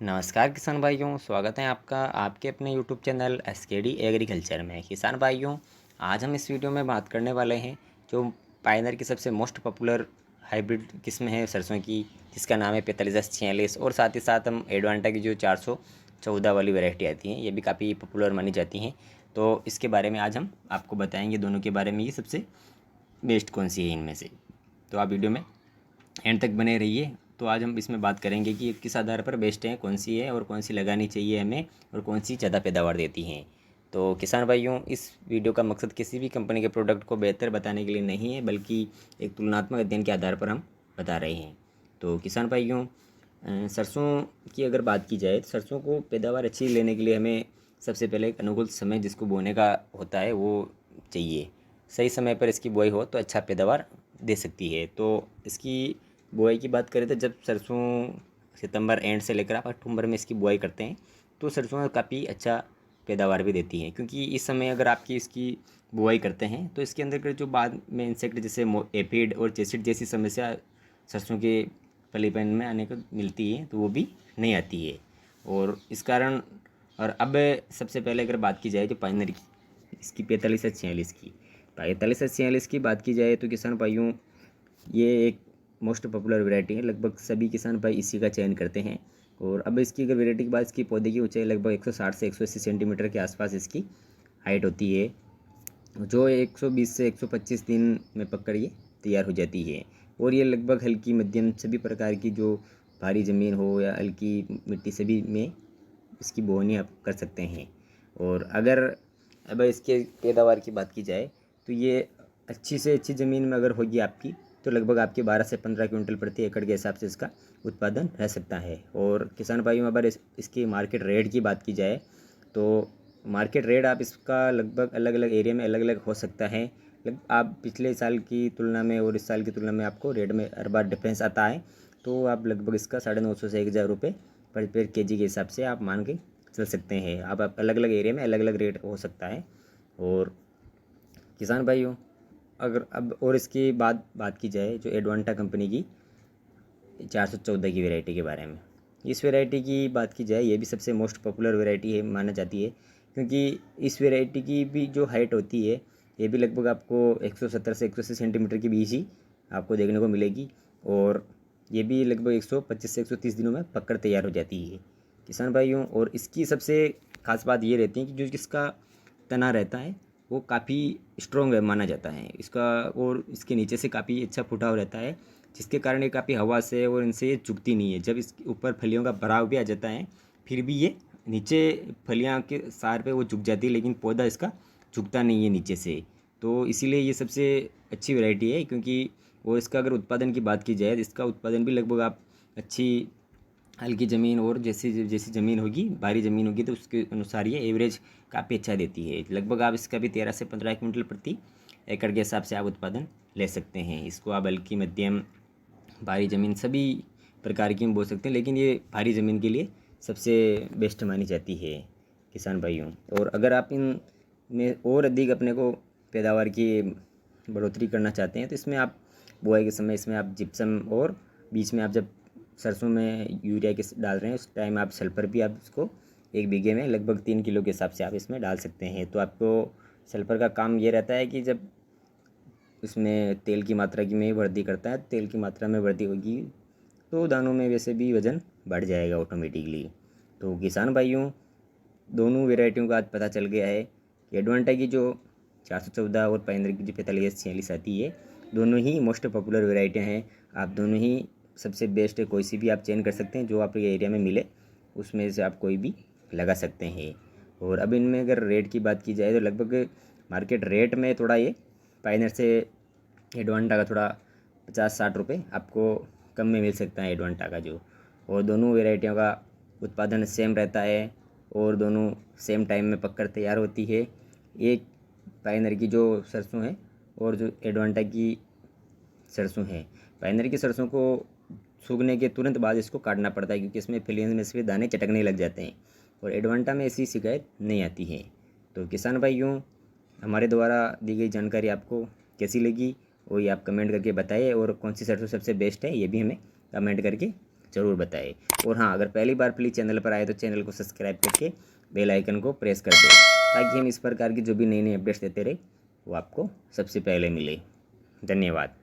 नमस्कार किसान भाइयों, स्वागत है आपका आपके अपने यूट्यूब चैनल एसकेडी एग्रीकल्चर में। किसान भाइयों, आज हम इस वीडियो में बात करने वाले हैं जो पायनर की सबसे मोस्ट पॉपुलर हाइब्रिड किस्म है सरसों की, जिसका नाम है 4546। और साथ ही साथ हम एडवांटा की जो 414 वाली वैरायटी आती हैं, ये भी काफ़ी पॉपुलर मानी जाती हैं। तो इसके बारे में आज हम आपको बताएंगे, दोनों के बारे में, ये सबसे बेस्ट कौन सी है इनमें से। तो आप वीडियो में एंड तक बने रहिए। तो आज हम इसमें बात करेंगे कि किस आधार पर बेस्ट है, कौन सी है और कौन सी लगानी चाहिए हमें, और कौन सी ज़्यादा पैदावार देती हैं। तो किसान भाइयों, इस वीडियो का मकसद किसी भी कंपनी के प्रोडक्ट को बेहतर बताने के लिए नहीं है, बल्कि एक तुलनात्मक अध्ययन के आधार पर हम बता रहे हैं। तो किसान भाइयों, सरसों की अगर बात की जाए तो सरसों को पैदावार अच्छी लेने के लिए हमें सबसे पहले एक अनुकूल समय जिसको बोने का होता है वो चाहिए। सही समय पर इसकी बुआई हो तो अच्छा पैदावार दे सकती है। तो इसकी बुआई की बात करें तो जब सरसों सितंबर एंड से लेकर आप अक्टूबर में इसकी बुआई करते हैं तो सरसों काफ़ी अच्छा पैदावार भी देती है, क्योंकि इस समय अगर आपकी इसकी बुआई करते हैं तो इसके अंदर के जो बाद में इंसेक्ट जैसे एफिड और चेसिड जैसी समस्या सरसों के फलीपन में आने को मिलती है तो वो भी नहीं आती है। और इस कारण, और अब सबसे पहले अगर बात की जाए तो पाइनरी की, इसकी 45 से 46 की, 45 से 46 की बात की जाए तो किसान भाइयों, ये एक मोस्ट पॉपुलर वैरायटी है। लगभग सभी किसान भाई इसी का चयन करते हैं। और अब इसकी अगर वैरायटी की बात, इसकी पौधे की ऊंचाई लगभग 160 से 180 सेंटीमीटर के आसपास इसकी हाइट होती है, जो 120 से 125 दिन में पककर ये तैयार हो जाती है। और ये लगभग हल्की मध्यम सभी प्रकार की, जो भारी ज़मीन हो या हल्की मिट्टी, सभी में इसकी बोनी आप कर सकते हैं। और अगर अब इसके पैदावार की बात की जाए तो ये अच्छी से अच्छी ज़मीन में अगर होगी आपकी तो लगभग आपके 12 से 15 क्विंटल प्रति एकड़ के हिसाब से इसका उत्पादन रह सकता है। और किसान भाइयों, अगर इसकी मार्केट रेट की बात की जाए तो मार्केट रेट आप इसका लगभग अलग अलग एरिया में अलग अलग हो सकता है। आप पिछले साल की तुलना में और इस साल की तुलना में आपको रेट में हर बार डिफरेंस आता है। तो आप लगभग इसका 950 से 1,000 रुपये पर केजी के हिसाब से आप मान के चल सकते हैं। आप अलग अलग एरिया में अलग अलग रेट हो सकता है। और किसान भाइयों, अगर अब और इसकी बात की जाए जो एडवांटा कंपनी की 414 की वैरायटी के बारे में, इस वैरायटी की बात की जाए, ये भी सबसे मोस्ट पॉपुलर वैरायटी है माना जाती है, क्योंकि इस वैरायटी की भी जो हाइट होती है ये भी लगभग आपको 170 से 180 सेंटीमीटर के बीच ही आपको देखने को मिलेगी। और ये भी लगभग 125 से 130 दिनों में पककर तैयार हो जाती है किसान भाइयों। और इसकी सबसे खास बात ये रहती है कि जो इसका तना रहता है वो काफ़ी स्ट्रॉन्ग है माना जाता है इसका, और इसके नीचे से काफ़ी अच्छा फुटाव रहता है, जिसके कारण ये काफ़ी हवा से और इनसे ये झुकती नहीं है। जब इसके ऊपर फलियों का भराव भी आ जाता है फिर भी ये नीचे फलियां के सार पे वो झुक जाती है, लेकिन पौधा इसका झुकता नहीं है नीचे से। तो इसीलिए ये सबसे अच्छी वैरायटी है, क्योंकि और इसका अगर उत्पादन की बात की जाए तो इसका उत्पादन भी लगभग आप अच्छी हल्की ज़मीन और जैसी जैसी ज़मीन होगी, भारी ज़मीन होगी तो उसके अनुसार ये एवरेज काफ़ी अच्छा देती है। लगभग आप इसका भी 13 से 15 क्विंटल प्रति एकड़ के हिसाब से आप उत्पादन ले सकते हैं। इसको आप हल्की मध्यम भारी ज़मीन सभी प्रकार की हम बोल सकते हैं, लेकिन ये भारी ज़मीन के लिए सबसे बेस्ट मानी जाती है किसान भाइयों। और अगर आप इन में और अधिक अपने को पैदावार की बढ़ोतरी करना चाहते हैं तो इसमें आप बुआई के समय इसमें आप जिप्सम, और बीच में आप जब सरसों में यूरिया के डाल रहे हैं उस टाइम आप सल्फर भी आप इसको 1 बीघे में लगभग 3 किलो के हिसाब से आप इसमें डाल सकते हैं। तो आपको सल्फर का काम ये रहता है कि जब उसमें तेल की मात्रा की में वृद्धि करता है, तेल की मात्रा में वृद्धि होगी तो दानों में वैसे भी वज़न बढ़ जाएगा ऑटोमेटिकली। तो किसान भाइयों, दोनों वेराइटियों का आज पता चल गया है कि एडवांटा की जो 414 और पाइनर की जो 45 46 आती है, दोनों ही मोस्ट पॉपुलर वेराइटियाँ हैं। आप दोनों ही सबसे बेस्ट है, कोई सी भी आप चेंज कर सकते हैं जो आपके एरिया में मिले, उसमें से आप कोई भी लगा सकते हैं। और अब इनमें अगर रेट की बात की जाए तो लगभग मार्केट रेट में थोड़ा ये पाइनर से एडवांटा का थोड़ा 50-60 रुपये आपको कम में मिल सकता है एडवांटा का जो। और दोनों वेराइटियों का उत्पादन सेम रहता है और दोनों सेम टाइम में पककर तैयार होती है। एक पाइनर की जो सरसों है और जो एडवांटा की सरसों है, पाइनर की सरसों को सूखने के तुरंत बाद इसको काटना पड़ता है, क्योंकि इसमें फिलियंस में से दाने चटकने लग जाते हैं, और एडवांटा में ऐसी शिकायत नहीं आती है। तो किसान भाइयों, हमारे द्वारा दी गई जानकारी आपको कैसी लगी वो ये आप कमेंट करके बताइए, और कौन सी सरसों सबसे बेस्ट है ये भी हमें कमेंट करके ज़रूर बताएं। और हाँ, अगर पहली बार प्लीज़ चैनल पर आए तो चैनल को सब्सक्राइब करके बेल आइकन को प्रेस कर दें, ताकि हम इस प्रकार की जो भी नई नई अपडेट्स देते रहे वो आपको सबसे पहले मिले। धन्यवाद।